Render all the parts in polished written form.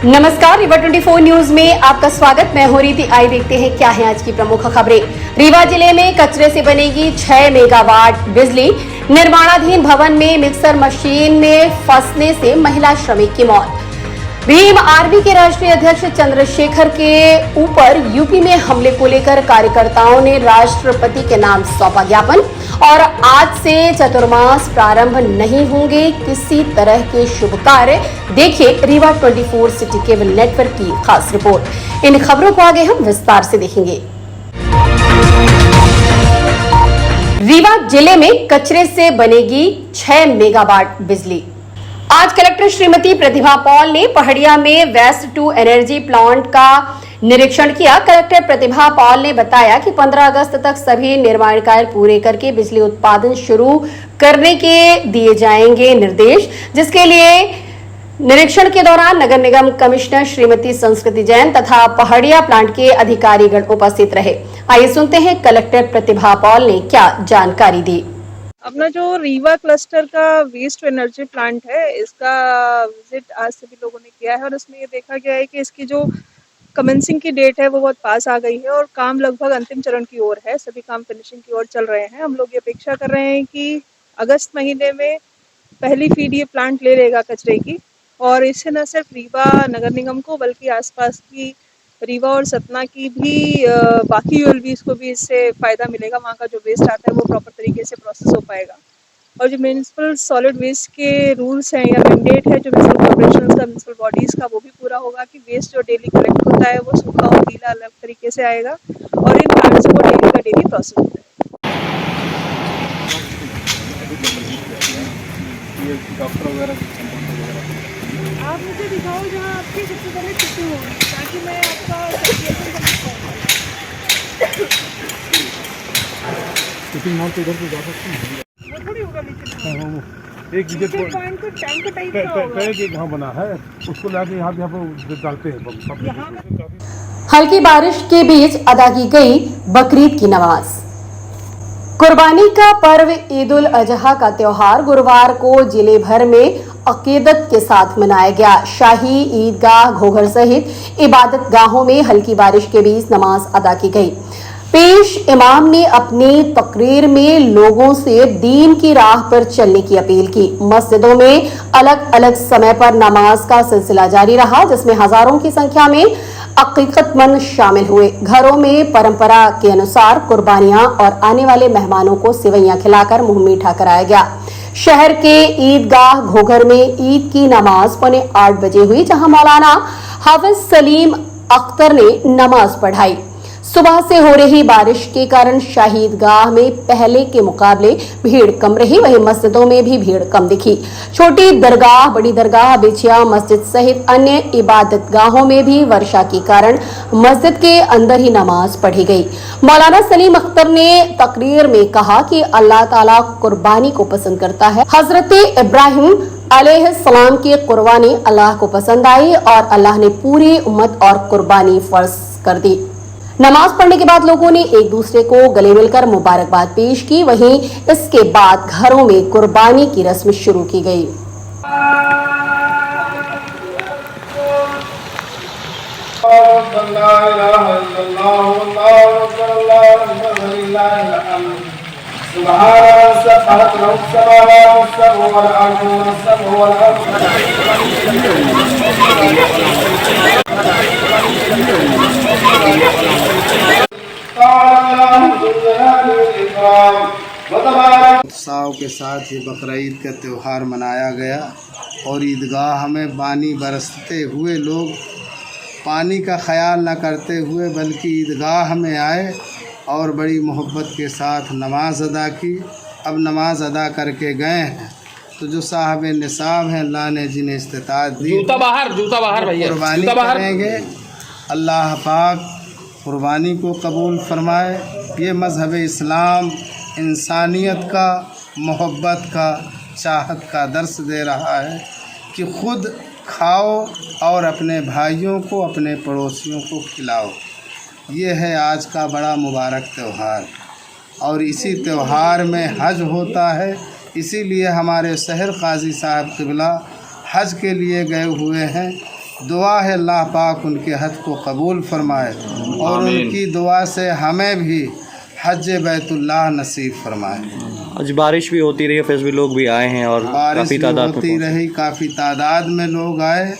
नमस्कार, रीवा 24 न्यूज में आपका स्वागत। मैं हूं रीति। आइए देखते हैं क्या है आज की प्रमुख खबरें। रीवा जिले में कचरे से बनेगी 6 मेगावाट बिजली। निर्माणाधीन भवन में मिक्सर मशीन में फंसने से महिला श्रमिक की मौत। भीम आर्मी के राष्ट्रीय अध्यक्ष चंद्रशेखर के ऊपर यूपी में हमले को लेकर कार्यकर्ताओं ने राष्ट्रपति के नाम सौंपा ज्ञापन। और आज से चतुर्मास प्रारंभ नहीं होंगे किसी तरह के शुभ कार्य। देखिए रीवा 24 सिटी केबल नेटवर्क की खास रिपोर्ट। इन खबरों को आगे हम विस्तार से देखेंगे। रीवा जिले में कचरे से बनेगी 6 मेगावाट बिजली। आज कलेक्टर श्रीमती प्रतिभा पॉल ने पहाड़िया में वेस्ट टू एनर्जी प्लांट का निरीक्षण किया। कलेक्टर प्रतिभा पॉल ने बताया कि 15 अगस्त तक सभी निर्माण कार्य पूरे करके बिजली उत्पादन शुरू करने के दिए जाएंगे निर्देश, जिसके लिए निरीक्षण के दौरान नगर निगम कमिश्नर श्रीमती संस्कृति जैन तथा पहाड़िया प्लांट के अधिकारीगण उपस्थित रहे। आइए सुनते हैं कलेक्टर प्रतिभा पॉल ने क्या जानकारी दी। अपना जो रीवा क्लस्टर का वेस्ट टू एनर्जी प्लांट है, इसका विजिट आज सभी लोगों ने किया है और उसमें ये देखा गया है कि इसकी जो कमेंसिंग की डेट है वो बहुत पास आ गई है और काम लगभग अंतिम चरण की ओर है। सभी काम फिनिशिंग की ओर चल रहे हैं। हम लोग ये अपेक्षा कर रहे हैं कि अगस्त महीने में पहली फीड ये प्लांट ले लेगा कचरे की, और इससे न सिर्फ रीवा नगर निगम को बल्कि आसपास की रीवा और सतना की भी बाकी यूएलबीज को भी इससे फ़ायदा मिलेगा। वहाँ का जो वेस्ट आता है वो प्रॉपर तरीके से प्रोसेस हो पाएगा। और जो म्यूनिसिपल सॉलिड वेस्ट के रूल्स हैं या मैंडेट है जो म्यूनिसिपल कॉर्पोरेशन का, म्यूनिसिपल बॉडीज़ का, वो भी पूरा होगा कि वेस्ट जो डेली कलेक्ट होता है वो सूखा और गीला अलग तरीके से आएगा और इन प्लांट से वो डेली का डेली प्रोसेस होता है। आप मुझे दिखाओ जहाँ आपकी सबसे पहले छुट्टी हो, ताकि मैं आपका कैलकुलेशन कर सकूँ। शूटिंग मॉल तो इधर से जा सकते हैं। वो थोड़ी होगा नीचे। एक विकेट पॉइंट तो टैंक टाइप का होगा। यहाँ बना है, उसको लाके यहाँ पे डालते हैं। हल्की बारिश के बीच अदा की गई बकरीद की नमाज। कुर्बानी का पर्व ईद उल अजहा का त्योहार गुरुवार को जिले भर में अकीदत के साथ मनाया गया। शाही ईदगाह घोघर सहित इबादत गाहों में हल्की बारिश के बीच नमाज अदा की गई। पेश इमाम ने अपनी तकरीर में लोगों से दीन की राह पर चलने की अपील की। मस्जिदों में अलग अलग समय पर नमाज का सिलसिला जारी रहा, जिसमें हजारों की संख्या में अकीकतमंद शामिल हुए। घरों में परंपरा के अनुसार कुर्बानियां और आने वाले मेहमानों को सेवैयां खिलाकर मुंह मीठा कराया गया। शहर के ईदगाह घोघर में ईद की नमाज 8:15 बजे हुई, जहां मौलाना हाफिज सलीम अख्तर ने नमाज पढ़ाई। सुबह से हो रही बारिश के कारण शाही ईदगाह में पहले के मुकाबले भीड़ कम रही, वहीं मस्जिदों में भी भीड़ कम दिखी। छोटी दरगाह, बड़ी दरगाह, बिछिया मस्जिद सहित अन्य इबादत गाहों में भी वर्षा के कारण मस्जिद के अंदर ही नमाज पढ़ी गई। मौलाना सलीम अख्तर ने तकरीर में कहा कि अल्लाह ताला कुर्बानी को पसंद करता है। हजरत इब्राहिम अलैहिस्सलाम की कुर्बानी अल्लाह को पसंद आई और अल्लाह ने पूरी उम्मत और कुर्बानी फर्ज कर दी। नमाज पढ़ने के बाद लोगों ने एक दूसरे को गले मिलकर मुबारकबाद पेश की। वहीं इसके बाद घरों में कुर्बानी की रस्म शुरू की गई। उत्साह के साथ ही बकरा ईद का त्यौहार मनाया गया और ईदगाह में पानी बरसते हुए लोग पानी का ख्याल न करते हुए बल्कि ईदगाह में आए और बड़ी मोहब्बत के साथ नमाज अदा की। अब नमाज अदा करके गए हैं तो जो साहब निसाब हैं, अल्लाह ने जिन्हें इस्तिताअत दी, जूता बाहर भैया, कुर्बानी करेंगे। अल्लाह पाक कुर्बानी को कबूल फरमाए। ये मज़हब इस्लाम इंसानियत का, मोहब्बत का, चाहत का दर्स दे रहा है कि ख़ुद खाओ और अपने भाइयों को, अपने पड़ोसियों को खिलाओ। ये है आज का बड़ा मुबारक त्यौहार और इसी त्यौहार में हज होता है। इसीलिए हमारे शहर काजी साहब क़िबला हज के लिए गए हुए हैं दुआ है अल्लाह पाक उनके हज को कबूल फरमाए और उनकी दुआ से हमें भी हज बैतुल्लाह नसीब फरमाए। आज बारिश भी होती रही है, फिर भी लोग भी आए हैं और बारिश काफ़ी भी तादाद होती रही, काफ़ी तादाद में लोग आए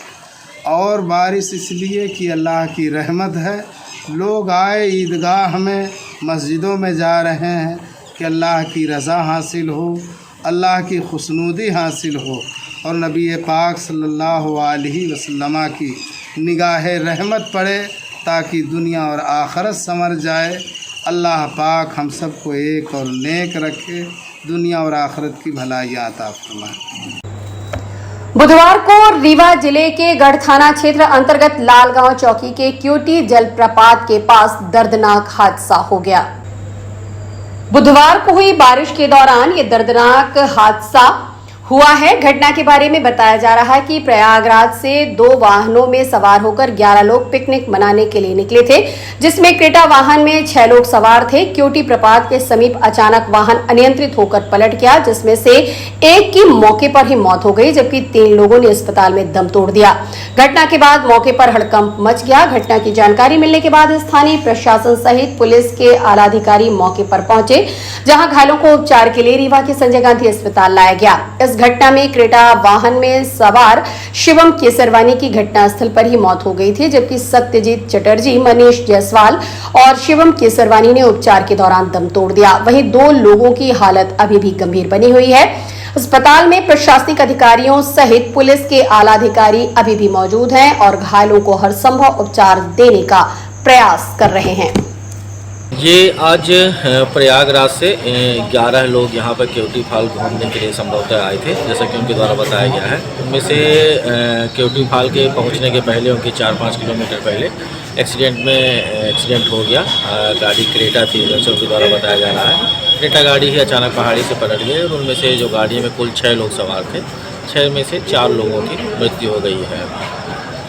और बारिश इसलिए कि अल्लाह की रहमत है। लोग आए ईदगाह में, मस्जिदों में जा रहे हैं कि अल्लाह की रज़ा हासिल हो, अल्लाह की खुशनुदी हासिल हो और नबी पाक सल्लल्लाहु अलैहि वसल्लम की निगाह रहमत पड़े ताकि दुनिया और आखरत संवर जाए। अल्लाह पाक हम सबको एक और नेक रखे, दुनिया और आखरत की भलाइयाँ अता फरमाए। बुधवार को रीवा जिले के गढ़ थाना क्षेत्र अंतर्गत लालगांव चौकी के क्यूटी जलप्रपात के पास दर्दनाक हादसा हो गया। बुधवार को हुई बारिश के दौरान ये दर्दनाक हादसा हुआ है। घटना के बारे में बताया जा रहा है कि प्रयागराज से 2 वाहनों में सवार होकर 11 लोग पिकनिक मनाने के लिए निकले थे, जिसमें क्रेटा वाहन में 6 लोग सवार थे। क्यूटी प्रपात के समीप अचानक वाहन अनियंत्रित होकर पलट गया, जिसमें से एक की मौके पर ही मौत हो गई, जबकि 3 लोगों ने अस्पताल में दम तोड़ दिया। घटना के बाद मौके पर हड़कंप मच गया। घटना की जानकारी मिलने के बाद स्थानीय प्रशासन सहित पुलिस के आला अधिकारी मौके पर पहुंचे, जहां घायलों को उपचार के लिए रीवा के संजय गांधी अस्पताल लाया गया। इस घटना में क्रेटा वाहन में सवार शिवम केसरवानी की घटनास्थल पर ही मौत हो गई थी, जबकि सत्यजीत चटर्जी, मनीष जायसवाल और शिवम केसरवानी ने उपचार के दौरान दम तोड़ दिया। वहीं 2 लोगों की हालत अभी भी गंभीर बनी हुई है। अस्पताल में प्रशासनिक अधिकारियों सहित पुलिस के आला अधिकारी अभी भी मौजूद हैं और घायलों को हर संभव उपचार देने का प्रयास कर रहे हैं। ये आज प्रयागराज से 11 लोग यहाँ पर केवटी फाल घूमने के लिए संभवतः आए थे, जैसा कि उनके द्वारा बताया गया है। उनमें से केवटी फाल के पहुँचने के पहले, उनके 4-5 किलोमीटर पहले एक्सीडेंट हो गया। गाड़ी क्रेटा थी, जैसे उनके द्वारा बताया जा रहा है। क्रेटा गाड़ी ही अचानक पहाड़ी से पलट गई और उनमें से जो गाड़ी में कुल 6 लोग सवार थे, 6 में से 4 लोगों की मृत्यु हो गई है।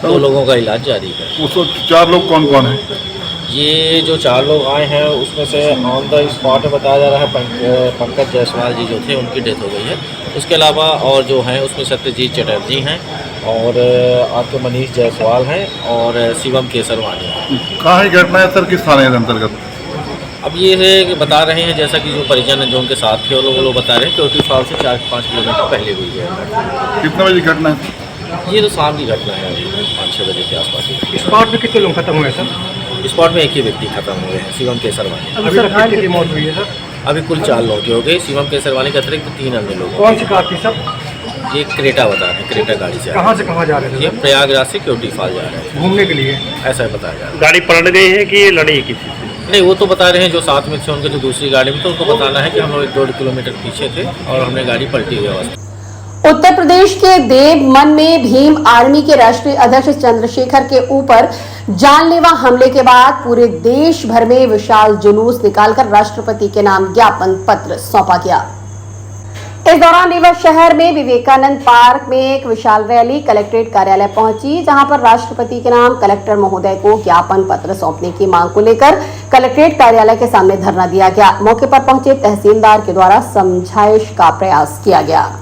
2 लोगों का इलाज जारी है। उसको 4 लोग कौन कौन है? ये जो 4 लोग आए हैं उसमें से ऑन द स्पॉट बताया जा रहा है पंकज जायसवाल जी जो थे उनकी डेथ हो गई है। उसके अलावा और जो हैं उसमें सत्यजीत चटर्जी हैं और आपके मनीष जायसवाल हैं और शिवम केसरवानी हैं। कहाँ है घटना है सर, किस थाने के अंतर्गत? अब ये है कि बता रहे हैं, जैसा कि जो परिजन हैं जो उनके साथ थे और वो लोग बता रहे हैं क्योंकि फाल से 4-5 किलोमीटर पहले हुई है। कितने बजे घटना है? ये तो शाम की घटना है, अभी 5-6 बजे के आसपास। स्पॉट पे कितने लोग खत्म हुए सर? स्पॉट में एक ही व्यक्ति खत्म हुए हैं, शिवम केसरवानी। अभी सर घायल की मौत हुई है सर? अभी कुल 4 लोग की हो गई। शिवम केसरवानी के अतिरिक्त 3 अन्य लोग। कौन सी कार थी सर? ये क्रेटा बता रहे हैं, क्रेटा गाड़ी से कहाँ से कहाँ जा रहे ये थे? प्रयागराज से क्योटी फाल जा रहे हैं घूमने के लिए। ऐसा ही बताया जा रहा गाड़ी पलट गई है कि ये लड़ी किसी से? है। नहीं, वो तो बता रहे हैं जो साथ में थे उनके जो दूसरी गाड़ी में थे उनको बताना है कि हम लोग 1-1.5 किलोमीटर पीछे थे और हमने गाड़ी पलटी हुई अवस्था। उत्तर प्रदेश के देवमन में भीम आर्मी के राष्ट्रीय अध्यक्ष चंद्रशेखर के ऊपर जानलेवा हमले के बाद पूरे देश भर में विशाल जुलूस निकालकर राष्ट्रपति के नाम ज्ञापन पत्र सौंपा गया। इस दौरान रीवा शहर में विवेकानंद पार्क में एक विशाल रैली कलेक्ट्रेट कार्यालय पहुंची, जहां पर राष्ट्रपति के नाम कलेक्टर महोदय को ज्ञापन पत्र सौंपने की मांग को लेकर कलेक्ट्रेट कार्यालय के सामने धरना दिया गया। मौके पर पहुंचे तहसीलदार के द्वारा समझाइश का प्रयास किया गया।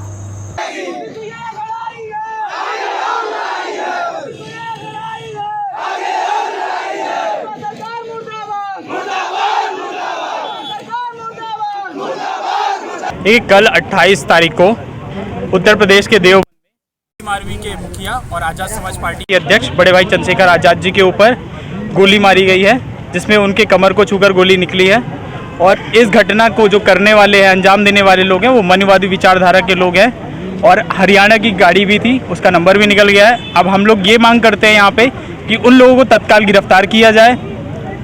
देखिए, कल 28 तारीख को उत्तर प्रदेश के देवबंद में भीम आर्मी के मुखिया और आज़ाद समाज पार्टी के अध्यक्ष बड़े भाई चंद्रशेखर आज़ाद जी के ऊपर गोली मारी गई है, जिसमें उनके कमर को छूकर गोली निकली है। और इस घटना को जो करने वाले हैं, अंजाम देने वाले लोग हैं, वो मनुवादी विचारधारा के लोग हैं और हरियाणा की गाड़ी भी थी, उसका नंबर भी निकल गया है। अब हम लोग ये मांग करते हैं यहाँ पे कि उन लोगों को तत्काल गिरफ्तार किया जाए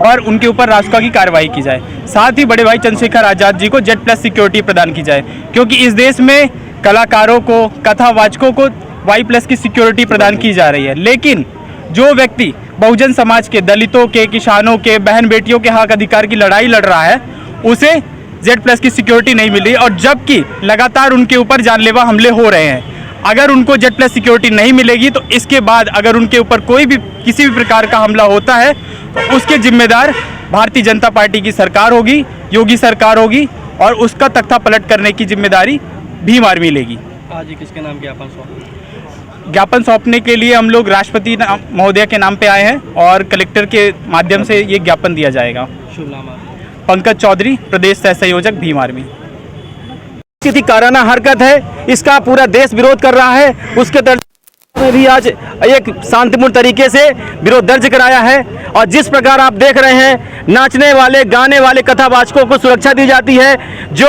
और उनके ऊपर रासुका की कार्रवाई की जाए। साथ ही बड़े भाई चंद्रशेखर आज़ाद जी को Z+ सिक्योरिटी प्रदान की जाए, क्योंकि इस देश में कलाकारों को, कथावाचकों को Y+ की सिक्योरिटी प्रदान की जा रही है। लेकिन जो व्यक्ति बहुजन समाज के, दलितों के, किसानों के, बहन बेटियों के हक अधिकार की लड़ाई लड़ रहा है, उसे Z+ की सिक्योरिटी नहीं मिली और जबकि लगातार उनके ऊपर जानलेवा हमले हो रहे हैं। अगर उनको Z+ सिक्योरिटी नहीं मिलेगी तो इसके बाद अगर उनके ऊपर कोई भी किसी भी प्रकार का हमला होता है तो उसके जिम्मेदार भारतीय जनता पार्टी की सरकार होगी, योगी सरकार होगी और उसका तख्ता पलट करने की जिम्मेदारी भीम आर्मी लेगी। आज किसके नाम ज्ञापन सौंपा? ज्ञापन सौंपने के लिए हम लोग राष्ट्रपति महोदय के नाम पे आए हैं और कलेक्टर के माध्यम से ये ज्ञापन दिया जाएगा। शुभ नाम पंकज चौधरी, प्रदेश सह संयोजक भीम आर्मी। काराना हरकत है, इसका पूरा देश विरोध कर रहा है। उसके तर्ज में भी आज एक शांतिपूर्ण तरीके से विरोध दर्ज कराया है। और जिस प्रकार आप देख रहे हैं, नाचने वाले गाने वाले कथावाचकों को सुरक्षा दी जाती है, जो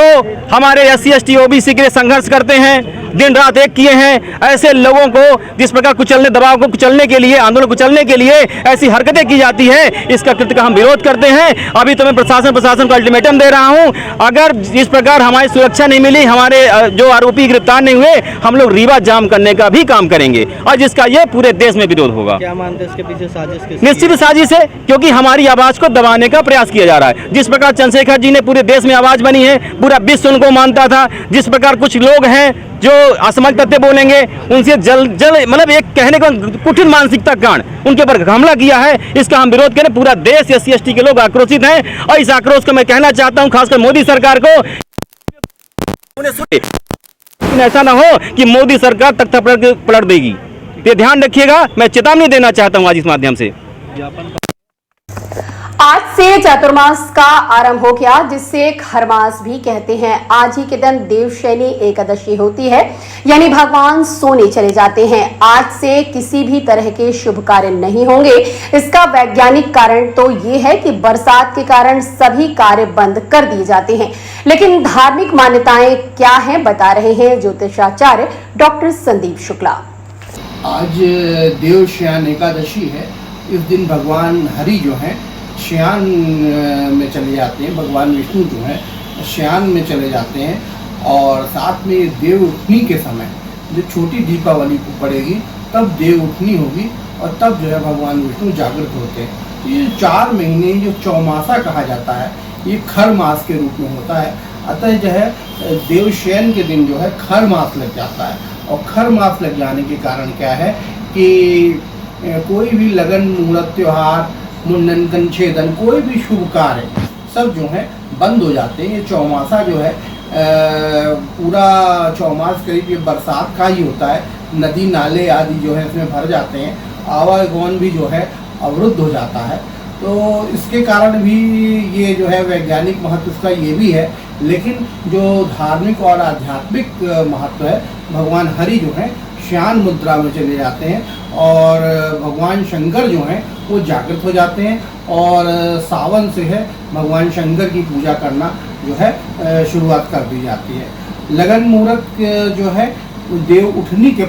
हमारे SC ST OBC के लिए संघर्ष करते हैं, दिन रात एक किए हैं, ऐसे लोगों को जिस प्रकार कुचलने, दबाव को कुचलने के लिए, आंदोलन कुचलने के लिए ऐसी हरकतें की जाती है, इसका कृत्य का हम विरोध करते हैं। अभी तो मैं प्रशासन को अल्टीमेटम दे रहा हूं, अगर इस प्रकार हमारी सुरक्षा नहीं मिली, हमारे जो आरोपी गिरफ्तार नहीं हुए, हम लोग रीवा जाम करने का भी काम करेंगे और जिसका ये पूरे देश में विरोध होगा। क्या मानते हैं इसके पीछे साजिश किसकी? निश्चित साजिश है, क्योंकि हमारी आवाज को दबाने का प्रयास किया जा रहा है। जिस प्रकार चंद्रशेखर जी ने पूरे देश में आवाज बनी है, पूरा विश्व उनको मानता था। जिस प्रकार कुछ लोग हैं जो असमझ तथ्य बोलेंगे, उनसे जल मतलब एक कहने का कुटिल मानसिकता कारण उनके ऊपर हमला किया है, इसका हम विरोध करें। पूरा देश SC ST के लोग आक्रोशित हैं और इस आक्रोश को मैं कहना चाहता हूं खासकर मोदी सरकार को, ऐसा ना हो कि मोदी सरकार तख्ता पलट देगी, ये ध्यान रखिएगा। मैं चेतावनी देना चाहता हूं आज इस माध्यम से। आज से चातुर्मास का आरंभ हो गया, जिसे खरमास भी कहते हैं। आज ही के दिन देवशयनी एकादशी होती है, यानी भगवान सोने चले जाते हैं। आज से किसी भी तरह के शुभ कार्य नहीं होंगे। इसका वैज्ञानिक कारण तो ये है कि बरसात के कारण सभी कार्य बंद कर दिए जाते हैं। लेकिन धार्मिक मान्यताएं क्या हैं, बता रहे हैं ज्योतिषाचार्य डॉक्टर संदीप शुक्ला। आज देवशयन एकादशी है। इस दिन भगवान हरि जो हैं शयन में चले जाते हैं, भगवान विष्णु जो हैं शयन में चले जाते हैं। और साथ में देव उठनी के समय जो छोटी दीपावली को पड़ेगी, तब देव उठनी होगी और तब जो है भगवान विष्णु जागृत होते हैं। ये 4 महीने जो चौमासा कहा जाता है, ये खर मास के रूप में होता है। अतः जो है देवशयन के दिन जो है खर मास लग जाता है। और खर मास लग जाने के कारण क्या है कि कोई भी लगन, मुहूर्त, त्योहार, मुंडन, कंछेदन, कोई भी शुभ कार्य सब जो है बंद हो जाते हैं। ये चौमासा जो है पूरा चौमास करीब ये बरसात का ही होता है। नदी नाले आदि जो है इसमें भर जाते हैं, आवागमन भी जो है अवरुद्ध हो जाता है। तो इसके कारण भी ये जो है वैज्ञानिक महत्व इसका ये भी है। लेकिन जो धार्मिक और आध्यात्मिक महत्व है, भगवान हरि जो है शयन मुद्रा में चले जाते हैं और भगवान शंकर जो हैं वो जागृत हो जाते हैं। और सावन से है भगवान शंकर की पूजा करना जो है शुरुआत कर दी जाती है। लगन मुहूर्त जो है देव उठनी के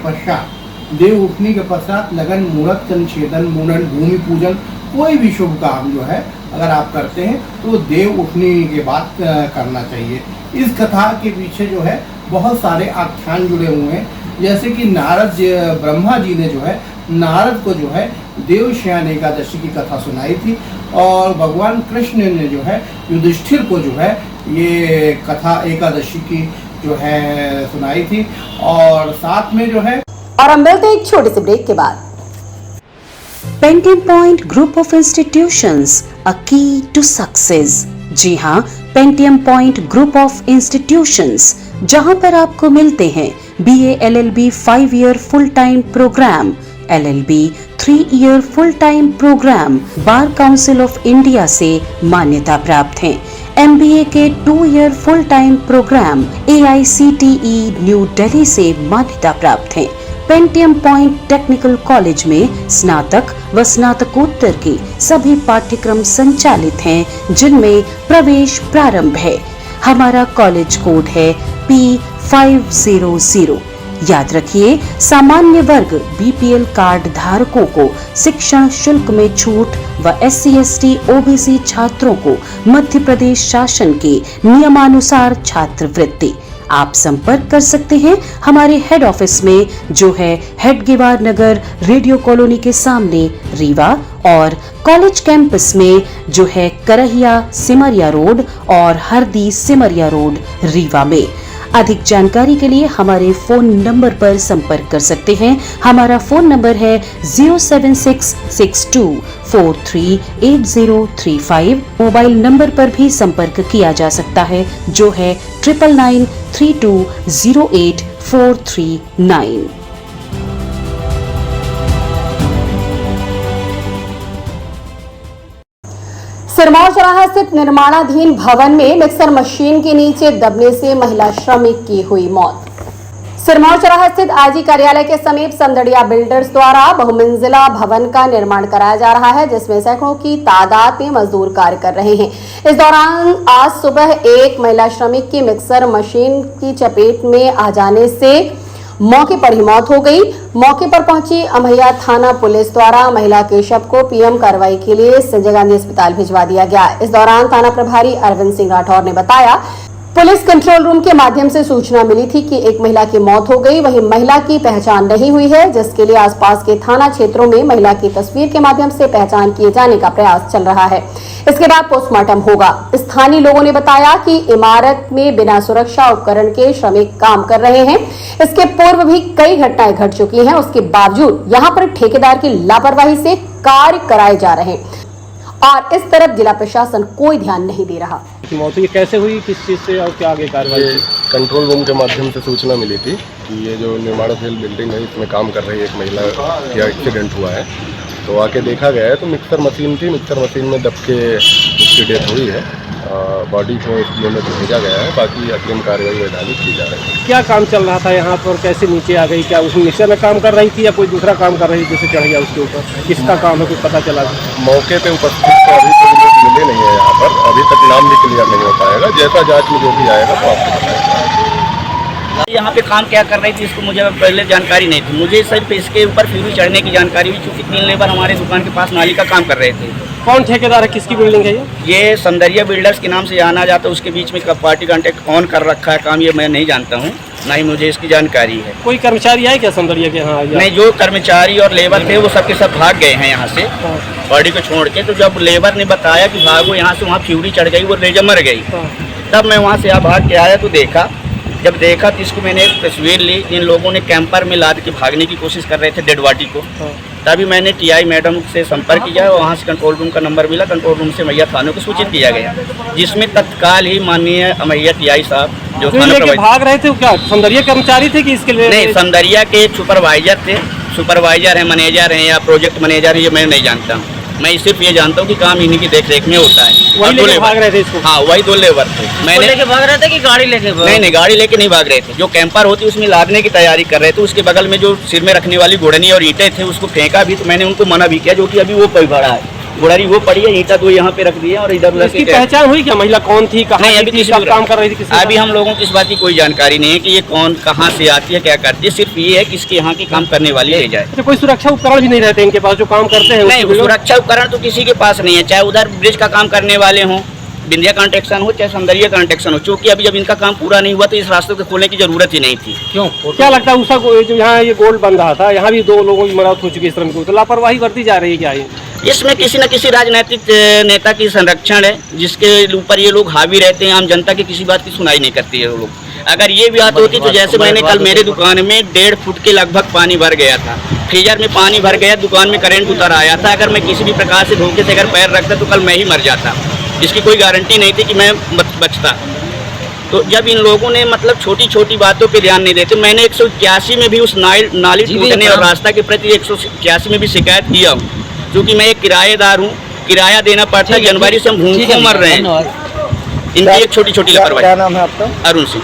पश्चात लगन मुहूर्त, कंछेदन, मुंडन, भूमि पूजन, कोई भी शुभ काम जो है अगर आप करते हैं तो देव उठने के बाद करना चाहिए। इस कथा के पीछे जो है बहुत सारे आख्यान जुड़े हुए हैं। जैसे कि नारद ब्रह्मा जी ने जो है नारद को जो है देवशयन एकादशी की कथा सुनाई थी और भगवान कृष्ण ने जो है युधिष्ठिर को जो है ये कथा एकादशी की जो है सुनाई थी। और साथ में जो है और हम मिलते हैं एक छोटे से ब्रेक के बाद। Pentium point group of institutions, a key to success. जी हाँ, Pentium point group of institutions, जहां पर आपको मिलते हैं BA LLB 5 year full time programme, LLB 3 year full time programme, bar council of India से मान्यता प्राप्त हैं। MBA के 2 year full time programme AICTE new Delhi से मान्यता प्राप्त हैं। पेंटियम पॉइंट टेक्निकल कॉलेज में स्नातक व स्नातकोत्तर के सभी पाठ्यक्रम संचालित हैं, जिनमें प्रवेश प्रारंभ है। हमारा कॉलेज कोड है P500। याद रखिए, सामान्य वर्ग BPL कार्ड धारकों को शिक्षण शुल्क में छूट व SC ST OBC छात्रों को मध्य प्रदेश शासन के नियमानुसार छात्रवृत्ति। आप संपर्क कर सकते हैं हमारे हेड ऑफिस में, जो है हेडगेवार नगर, रेडियो कॉलोनी के सामने, रीवा, और कॉलेज कैंपस में जो है करहिया सिमरिया रोड और हरदी सिमरिया रोड, रीवा में। अधिक जानकारी के लिए हमारे फोन नंबर पर संपर्क कर सकते हैं। हमारा फोन नंबर है 07662438035। मोबाइल नंबर पर भी संपर्क किया जा सकता है, जो है 9993208439। सिरमौर चौराहा स्थित निर्माणाधीन भवन में मिक्सर मशीन के नीचे दबने से महिला श्रमिक की हुई मौत। सिरमौर चौराहा स्थित आईजी कार्यालय के समीप संदड़िया बिल्डर्स द्वारा बहुमंजिला भवन का निर्माण कराया जा रहा है, जिसमें सैकड़ों की तादाद में मजदूर कार्य कर रहे हैं। इस दौरान आज सुबह एक महिला श्रमिक की मिक्सर मशीन की चपेट में आ जाने से मौके पर ही मौत हो गई। मौके पर पहुंची अमैया थाना पुलिस द्वारा महिला के शव को पीएम कार्रवाई के लिए संजय गांधी अस्पताल भिजवा दिया गया। इस दौरान थाना प्रभारी अरविंद सिंह राठौर ने बताया, पुलिस कंट्रोल रूम के माध्यम से सूचना मिली थी कि एक महिला की मौत हो गई। वहीं महिला की पहचान नहीं हुई है, जिसके लिए आसपास के थाना क्षेत्रों में महिला की तस्वीर के माध्यम से पहचान किए जाने का प्रयास चल रहा है। इसके बाद पोस्टमार्टम होगा। स्थानीय लोगों ने बताया कि इमारत में बिना सुरक्षा उपकरण के श्रमिक काम कर रहे हैं। इसके पूर्व भी कई घटनाएं घट चुकी हैं, उसके बावजूद यहां पर ठेकेदार की लापरवाही से कार्य कराए जा रहे हैं और इस तरफ जिला प्रशासन कोई ध्यान नहीं दे रहा। मौत ये कैसे हुई, किस चीज़ से और क्या आगे कार्रवाई? कंट्रोल रूम के माध्यम से सूचना मिली थी कि ये जो निर्माणाधीन बिल्डिंग है इसमें काम कर रही एक महिला का एक्सीडेंट हुआ है, तो आके देखा गया है तो मिक्सर मशीन थी, मिक्सर मशीन में दब के उसकी डेथ हुई है। बॉडी को एसडीएम में भेजा गया है, बाकी अग्रिम कार्रवाई वैधानिक की जा रही है। क्या काम चल रहा था यहाँ पर, कैसे नीचे आ गई? क्या उस मिक्सर में काम कर रही थी या कोई दूसरा काम कर रही थी जैसे चढ़ गया उसके ऊपर? किसका काम है, कुछ पता चला? मौके पे उपस्थित तो अभी कोई लोग मिले नहीं है यहाँ पर, अभी तक नाम भी क्लियर नहीं हो पाएगा। जैसा जांच में जो भी आएगा तो आपको बताएगा। यहाँ पे काम क्या कर रही थी इसको मुझे पहले जानकारी नहीं थी। मुझे सिर्फ इसके ऊपर सीढ़ी चढ़ने की जानकारी हुई, क्योंकि 3 लेबर हमारे दुकान के पास नाली का काम कर रहे थे। कौन ठेकेदार है, किसकी बिल्डिंग है ये संदरिया बिल्डर्स के नाम से जाना जाता है। उसके बीच में पार्टी कॉन्टेक्ट कौन कर रखा है काम, ये मैं नहीं जानता हूँ, ना ही मुझे इसकी जानकारी है। कोई कर्मचारी आए क्या संदरिया के यहाँ? नहीं, जो कर्मचारी और लेबर थे वो सबके सब भाग गए हैं यहाँ से बॉडी को छोड़ के। तो जब लेबर ने बताया कि भागो यहाँ से, वहाँ फ्यूरी चढ़ गई, वो लेजर मर गई। तब मैं वहाँ से भाग के आया तो देखा, जब देखा तो इसको मैंने एक तस्वीर ली। इन लोगों ने कैंपर में लाद के भागने की कोशिश कर रहे थे डेड बॉडी को। तभी मैंने टीआई मैडम से संपर्क किया और वहाँ से कंट्रोल रूम का नंबर मिला। कंट्रोल रूम से मैया थाने को सूचित किया गया, जिसमें तत्काल ही माननीय अमैया टीआई साहब जो थाना भाग रहे थे, क्या संदरिया कर्मचारी थे कि इसके लिए? नहीं, संदरिया के सुपरवाइजर थे। सुपरवाइजर है, मैनेजर हैं या प्रोजेक्ट मैनेजर है, ये मैं नहीं जानता हूँ। मैं सिर्फ ये जानता हूँ कि काम इन्हीं की देख में होता है। वही लेके भाग रहे थे इसको? हाँ, वही 2 लेबर थे। मैंने लेके भाग रहे थे कि गाड़ी लेके? नहीं, गाड़ी लेके नहीं भाग रहे थे। जो कैंपर होती है उसमें लादने की तैयारी कर रहे थे। उसके बगल में जो सिर में रखने वाली घोड़नी और ईंटें थे उसको फेंका भी, तो मैंने उनको मना भी किया, जो कि अभी वो पड़ा है। घोड़री वो पड़ी है, ईंटा तो यहाँ पे रख दिया और इधर उधर। इसकी पहचान हुई क्या? महिला कौन थी, कहाँ अभी किसी काम कर रही थी? अभी हम लोगों को इस बात की कोई जानकारी नहीं है कि ये कौन कहाँ से आती है, क्या करती है। सिर्फ ये है कि इसके यहाँ की काम करने वाली ले जाए। तो कोई सुरक्षा उपकरण भी नहीं रहते इनके पास जो काम करते हैं? नहीं, सुरक्षा उपकरण तो किसी के पास नहीं है, चाहे उधर ब्रिज का काम करने वाले हों, बिंदिया कंस्ट्रक्शन हो, चाहे संदरिया कंस्ट्रक्शन हो। चूँकि अभी जब इनका काम पूरा नहीं हुआ तो इस रास्ते को खोलने की जरूरत ही नहीं थी। क्यों, क्या लगता है उषा को, जो यहाँ ये गोल्ड बन रहा था, यहाँ भी 2 लोगों की मौत हो चुकी है श्रमिकों, तो लापरवाही बरती जा रही है क्या? इसमें किसी न किसी राजनीतिक नेता की संरक्षण है, जिसके ऊपर ये लोग हावी रहते हैं। आम जनता की किसी बात की सुनाई नहीं करती है वो लोग। अगर ये भी बात होती तो जैसे मैंने कल मेरे दुकान में 1.5 फुट के लगभग पानी भर गया था, फ्रीजर में पानी भर गया, दुकान में करंट उतर आया था। अगर मैं किसी भी प्रकार से धोखे से अगर पैर रखता तो कल मैं ही मर जाता। इसकी कोई गारंटी नहीं थी कि मैं बचता। तो जब इन लोगों ने मतलब छोटी छोटी बातों पे ध्यान नहीं देते, मैंने 181 में भी उस नाली टूटने और रास्ता के प्रति 181 में भी शिकायत किया हूँ, क्योंकि मैं एक किराएदार हूँ, किराया देना पड़ता है। जनवरी से हम भूखों मर रहे हैं, इनकी एक छोटी छोटी लापरवाही। क्या नाम है आपका? अरुण सिंह।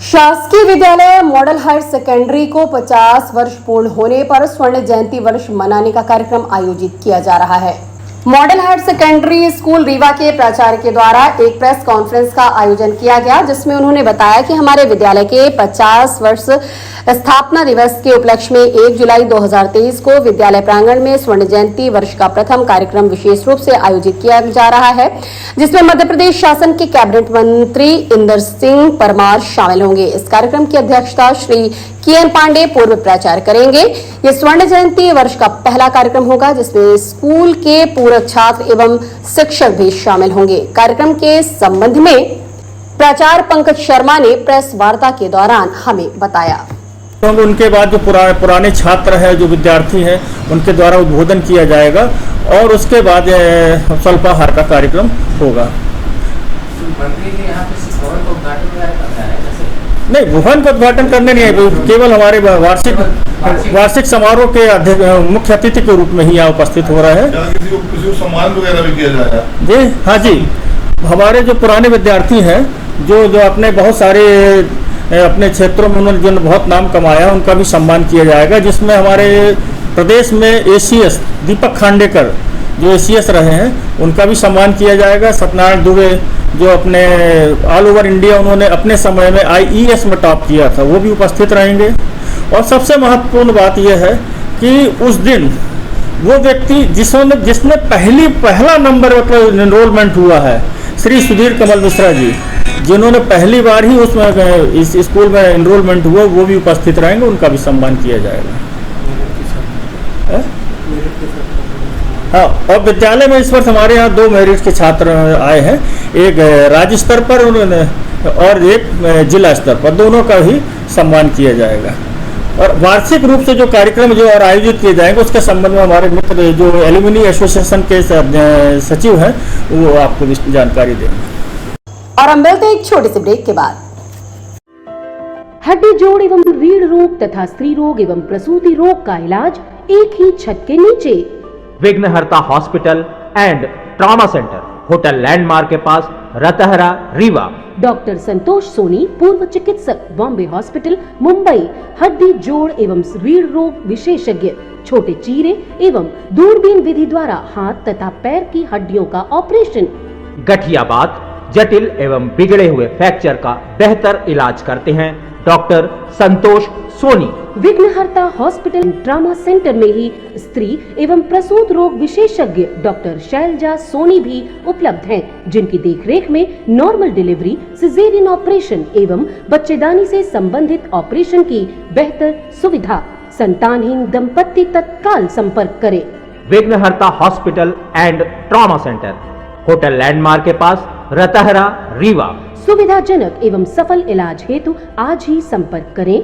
शासकीय विद्यालय मॉडल हायर सेकेंडरी को 50 वर्ष पूर्ण होने पर स्वर्ण जयंती वर्ष मनाने का कार्यक्रम आयोजित किया जा रहा है। Model higher secondary school Rewa के प्राचार्य के द्वारा एक प्रेस कॉन्फ्रेंस का आयोजन किया गया, जिसमें उन्होंने बताया कि हमारे विद्यालय के 50 वर्ष स्थापना दिवस के उपलक्ष्य में 1 जुलाई 2023 को विद्यालय प्रांगण में स्वर्ण जयंती वर्ष का प्रथम कार्यक्रम विशेष रूप से आयोजित किया जा रहा है, जिसमें मध्य प्रदेश शासन के कैबिनेट मंत्री इंदर सिंह परमार शामिल होंगे। इस कार्यक्रम की अध्यक्षता श्री KN पांडे पूर्व प्राचार्य करेंगे। ये स्वर्ण जयंती वर्ष का पहला कार्यक्रम होगा, जिसमें स्कूल के पूर्व छात्र एवं शिक्षक भी शामिल होंगे। कार्यक्रम के संबंध में प्राचार्य पंकज शर्मा ने प्रेस वार्ता के दौरान हमें बताया। तो उनके बाद जो पुराने छात्र हैं, जो विद्यार्थी हैं, उनके द्वारा उद्बोधन किया जाएगा और उसके बाद स्वल्पाहार का कार्यक्रम होगा। मंत्री जी यहाँ पे भवन का उद्घाटन वगैरह कर रहा है जैसे? नहीं, भवन का उद्घाटन करने नहीं है, केवल हमारे वार्षिक समारोह के मुख्य अतिथि के रूप में ही यहाँ उपस्थित हो रहा है। किसी को सम्मान वगैरह भी किया जाएगा? जी हाँ जी, हमारे जो पुराने विद्यार्थी हैं जो अपने बहुत सारे अपने क्षेत्रों में उन्होंने जो बहुत नाम कमाया उनका भी सम्मान किया जाएगा, जिसमें हमारे प्रदेश में एसीएस दीपक खांडेकर जो एसीएस रहे हैं उनका भी सम्मान किया जाएगा। सत्यनारायण दुबे जो अपने ऑल ओवर इंडिया उन्होंने अपने समय में आईईएस में टॉप किया था, वो भी उपस्थित रहेंगे। और सबसे महत्वपूर्ण बात यह है कि उस दिन वो व्यक्ति जिसने पहला नंबर मतलब एनरोलमेंट हुआ है, श्री सुधीर कमल मिश्रा जी, जिन्होंने पहली बार ही उसमें इस स्कूल में एनरोलमेंट हुआ, वो भी उपस्थित रहेंगे, उनका भी सम्मान किया जाएगा। हाँ, और विद्यालय में इस वर्ष हमारे यहाँ 2 मेरिट के छात्र आए हैं, एक राज्य स्तर पर और एक जिला स्तर पर, दोनों का ही सम्मान किया जाएगा। और वार्षिक रूप से जो कार्यक्रम जो और आयोजित किए जाएंगे उसके संबंध में हमारे मित्र जो एल्यूमिनी एसोसिएशन के सचिव हैं वो आपको जानकारी देंगे। और हम मिलते हैं एक छोटे से ब्रेक के बाद। हड्डी जोड़ एवं रीढ़ रोग तथा स्त्री रोग एवं प्रसूति रोग का इलाज एक ही छत के नीचे। विघ्नहर्ता hospital and trauma centre, hotel landmark के पास, रतहरा, रीवा। डॉक्टर संतोष सोनी, पूर्व चिकित्सक, बॉम्बे हॉस्पिटल, मुंबई। हड्डी जोड़ एवं रीढ़ रोग विशेषज्ञ, छोटे चीरे एवं दूरबीन विधि द्वारा हाथ तथा पैर की हड्डियों का ऑपरेशन। गठियाबात, जटिल एवं बिगड़े हुए फ्रैक्चर का बेहतर इलाज करते हैं डॉक्टर संतोष सोनी। विघ्नहर्ता हॉस्पिटल ट्रॉमा सेंटर में ही स्त्री एवं प्रसूत रोग विशेषज्ञ डॉक्टर शैलजा सोनी भी उपलब्ध हैं, जिनकी देखरेख में नॉर्मल डिलीवरी, सिजेरियन ऑपरेशन एवं बच्चेदानी से संबंधित ऑपरेशन की बेहतर सुविधा। संतानहीन दंपत्ति तत्काल संपर्क करें। विघ्नहर्ता hospital and trauma centre, hotel landmark के पास, रतहरा, रीवा। सुविधाजनक एवं सफल इलाज हेतु आज ही संपर्क करें।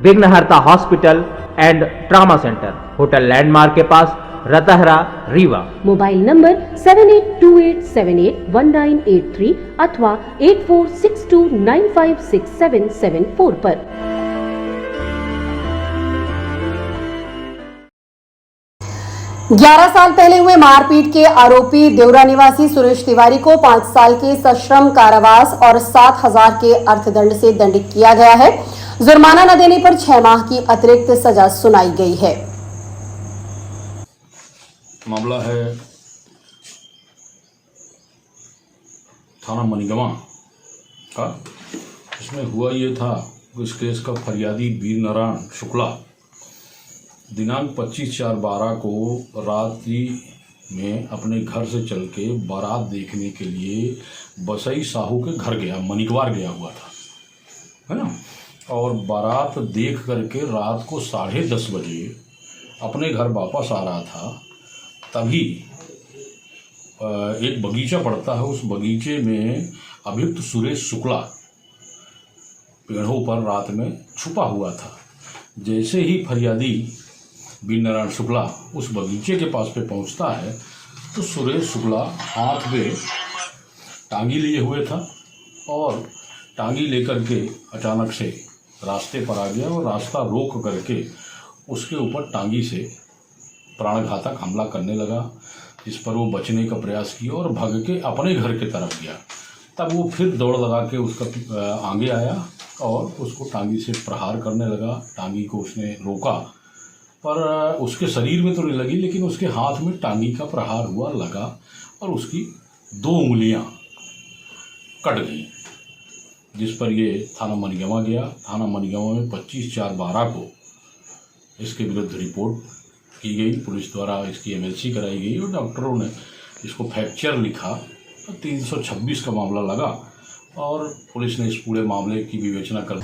विघ्नहर्ता hospital and trauma centre, hotel landmark के पास, रतहरा, रीवा। मोबाइल नंबर 7828781983 अथवा 8462956774 पर। ग्यारह साल पहले हुए मारपीट के आरोपी देवरा निवासी सुरेश तिवारी को 5 साल के सश्रम कारावास और 7,000 के अर्थदंड से दंडित किया गया है। जुर्माना न देने पर 6 माह की अतिरिक्त सजा सुनाई गई है। मामला है थाना मनिगवा का। इसमें हुआ ये था, इस केस का फरियादी वीर नारायण शुक्ला दिनांक 25/4/12 को रात्रि में अपने घर से चल के बारात देखने के लिए बसई साहू के घर गया, मनिकवार गया हुआ था, है ना। और बारात देख करके रात को 10:30 बजे अपने घर वापस आ रहा था, तभी एक बगीचा पड़ता है, उस बगीचे में अभियुक्त सुरेश शुक्ला पेड़ों पर रात में छुपा हुआ था। जैसे ही फरियादी वीर नारायण शुक्ला उस बगीचे के पास पे पहुंचता है तो सुरेश शुक्ला हाथ में टांगी लिए हुए था और टांगी लेकर के अचानक से रास्ते पर आ गया और रास्ता रोक करके उसके ऊपर टांगी से प्राणघातक हमला करने लगा, जिस पर वो बचने का प्रयास किया और भाग के अपने घर की तरफ गया। तब वो फिर दौड़ लगा के उसका आगे आया और उसको टांगी से प्रहार करने लगा। टांगी को उसने रोका पर उसके शरीर में तो नहीं लगी, लेकिन उसके हाथ में टांगी का प्रहार हुआ, लगा और उसकी 2 उंगलियां कट गई, जिस पर ये थाना मनिगवा गया। थाना मनिगवा में 25/4/12 को इसके विरुद्ध रिपोर्ट की गई, पुलिस द्वारा इसकी MLC कराई गई और डॉक्टरों ने इसको फ्रैक्चर लिखा। 326 का मामला लगा और पुलिस ने इस पूरे मामले की विवेचना कर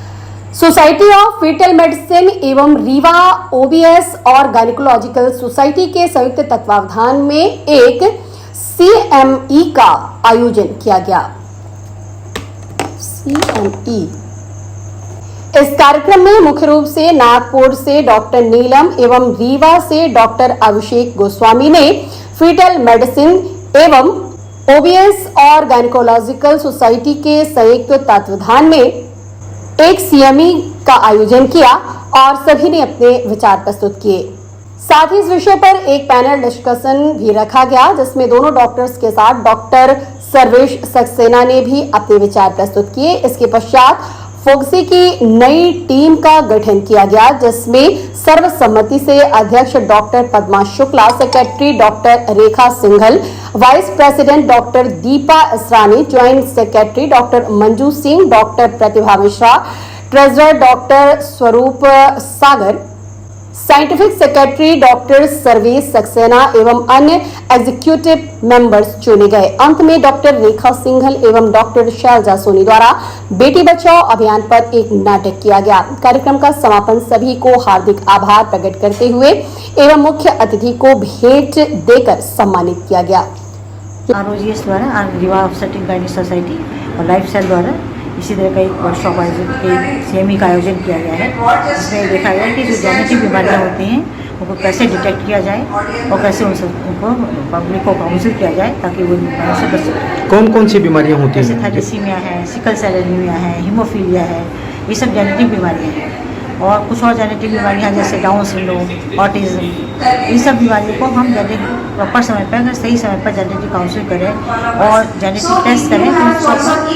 सोसाइटी ऑफ फीटल मेडिसिन एवं रीवा OBS और गायनिकोलॉजिकल सोसाइटी के संयुक्त तत्वावधान में एक CME का आयोजन किया गया। CME इस कार्यक्रम में मुख्य रूप से नागपुर से डॉक्टर नीलम एवं रीवा से डॉक्टर अभिषेक गोस्वामी ने फीटल मेडिसिन एवं ओबीएस और गायनेकोलॉजिकल सोसाइटी के संयुक्त तत्वाधान में एक सीएमई का आयोजन किया और सभी ने अपने विचार प्रस्तुत किए। साथ ही इस विषय पर एक पैनल डिस्कशन भी रखा गया, जिसमें दोनों डॉक्टर्स के साथ डॉक्टर सर्वेश सक्सेना ने भी अपने विचार प्रस्तुत किए। इसके पश्चात फोक्सी की नई टीम का गठन किया गया, जिसमें सर्वसम्मति से अध्यक्ष doctor Padma Shukla, secretary doctor Rekha Singhal, vice president doctor Deepa Israni, joint secretary doctor Manju Singh, doctor Pratibha Mishra, treasurer doctor Swaroop Sagar, scientific secretary doctor Sarvesh Saxena एवं अन्य एग्जीक्यूटिव मेंबर्स चुने गए। अंत में डॉक्टर रेखा सिंघल एवं डॉक्टर शैलजा सोनी द्वारा बेटी बचाओ अभियान पर एक नाटक किया गया। कार्यक्रम का समापन सभी को हार्दिक आभार प्रकट करते हुए एवं मुख्य अतिथि को भेंट देकर सम्मानित किया गया। ROGS द्वारा रिवा ऑफसेटिंग गाइनिक सोसाइटी और लाइफ स्टाइल द्वारा इसी तरह का एक वर्कशॉप CME का आयोजन किया गया है। इसमें देखा गया कि जो जेनेटिक बीमारियाँ होती हैं उनको कैसे डिटेक्ट किया जाए और कैसे उनको पब्लिक को काउंसिल किया जाए ताकि वो बीमारियों से बच सकें। कौन कौन सी बीमारियाँ होती हैं? जैसे थैलेसीमिया है, सिकल सेल एनीमिया है, हीमोफीलिया है, ये सब जेनेटिक बीमारियाँ हैं। और कुछ और जेनेटिक बीमारियाँ जैसे डाउन सिंड्रोम, ऑटिज्म, इन सब बीमारियों को हम प्रॉपर समय पर, अगर सही समय पर जेनेटिक काउंसिल करें और जेनेटिक टेस्ट करें तो उसको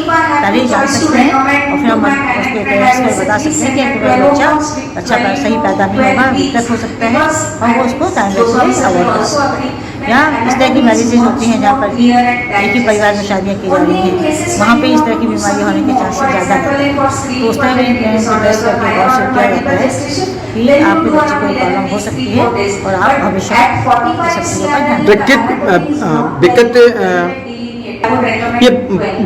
पहले ही जान सकते हैं और फिर हम उसके पेरेंट्स को बता सकते हैं कि मेरा बच्चा अच्छा सही पैदा नहीं होगा, दिक्कत हो सकता है और वो उसको टाइम से अवॉइड कर सकते हैं। या इस तरह की मैरिजेज होती हैं जहाँ पर एक ही परिवार में शादियाँ की जा रही हैं, वहाँ पे इस तरह की बीमारी होने के चांसेस ज़्यादा रहते हैं। तो उस तरह में पेरेंट्स को टेस्ट करके काउंसिल किया जाता है कि आपके बच्चे को प्रॉब्लम हो सकती है और आप भविष्य में सब चीज़ों का ध्यान ये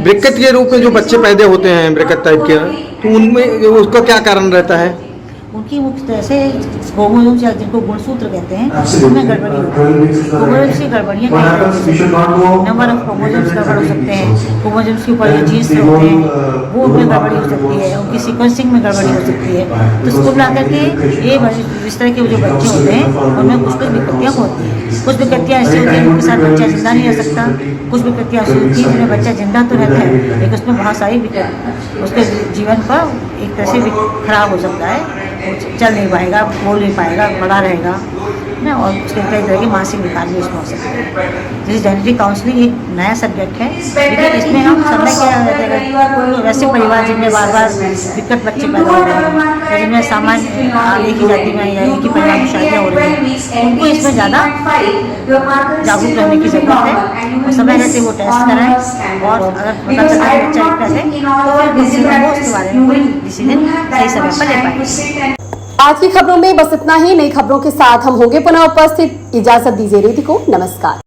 ब्रिकेट के रूप में जो बच्चे पैदा होते हैं ब्रिकेट टाइप के, तो उनमें उसका क्या कारण रहता है? उनकी मुख्य तरह से क्रोमोसोम्स या जिनको गुणसूत्र कहते हैं उनमें गड़बड़ी होती है। क्रोमोसोम्स की गड़बड़ियाँ नंबर ऑफ क्रोमोसोम्स गड़बड़ हो सकते हैं, क्रोमोसोम्स के ऊपर जो जीन्स होते हैं वो उनमें गड़बड़ी हो सकती है, उनकी सीक्वेंसिंग में गड़बड़ी हो सकती है। तो इसको मिलाकर के ये इस तरह के जो बच्चे होते हैं उनमें कुछ विकृतियाँ होती हैं। कुछ विकृतियाँ ऐसी होती हैं जिनके साथ बच्चा जिंदा नहीं रह सकता, कुछ विकृतियाँ ऐसी होती हैं जिनमें बच्चा जिंदा तो रहता है लेकिन उसमें बहुत सारी विकृति उसके जीवन पर एक तरह से खराब हो सकता है, चल नहीं पाएगा, बोल नहीं पाएगा, बड़ा रहेगा ना, और उसके कई तरह के मानसिक विकार भी उसमें हो सकते हैं। जैसे जेनेटिक काउंसलिंग एक नया सब्जेक्ट है, लेकिन इसमें हम समय क्या रहता है वैसे परिवार जिनमें बार बार विकट बच्चे पैदा हो रहे हैं, जिनमें सामान्य एक ही जाति में या एक ही परिवार में शादियाँ हो रही हैं, उनको इसमें ज़्यादा जागरूक रहने की ज़रूरत है और समय रहते वो टेस्ट कराएं और अगर पता चलता है बच्चा विकट है तो फिर वो उसके बारे में कोई डिसीजन सही समय पर ले पाए। आज की खबरों में बस इतना ही। नई खबरों के साथ हम होंगे पुनः उपस्थित। इजाजत दीजिए रीति को। नमस्कार।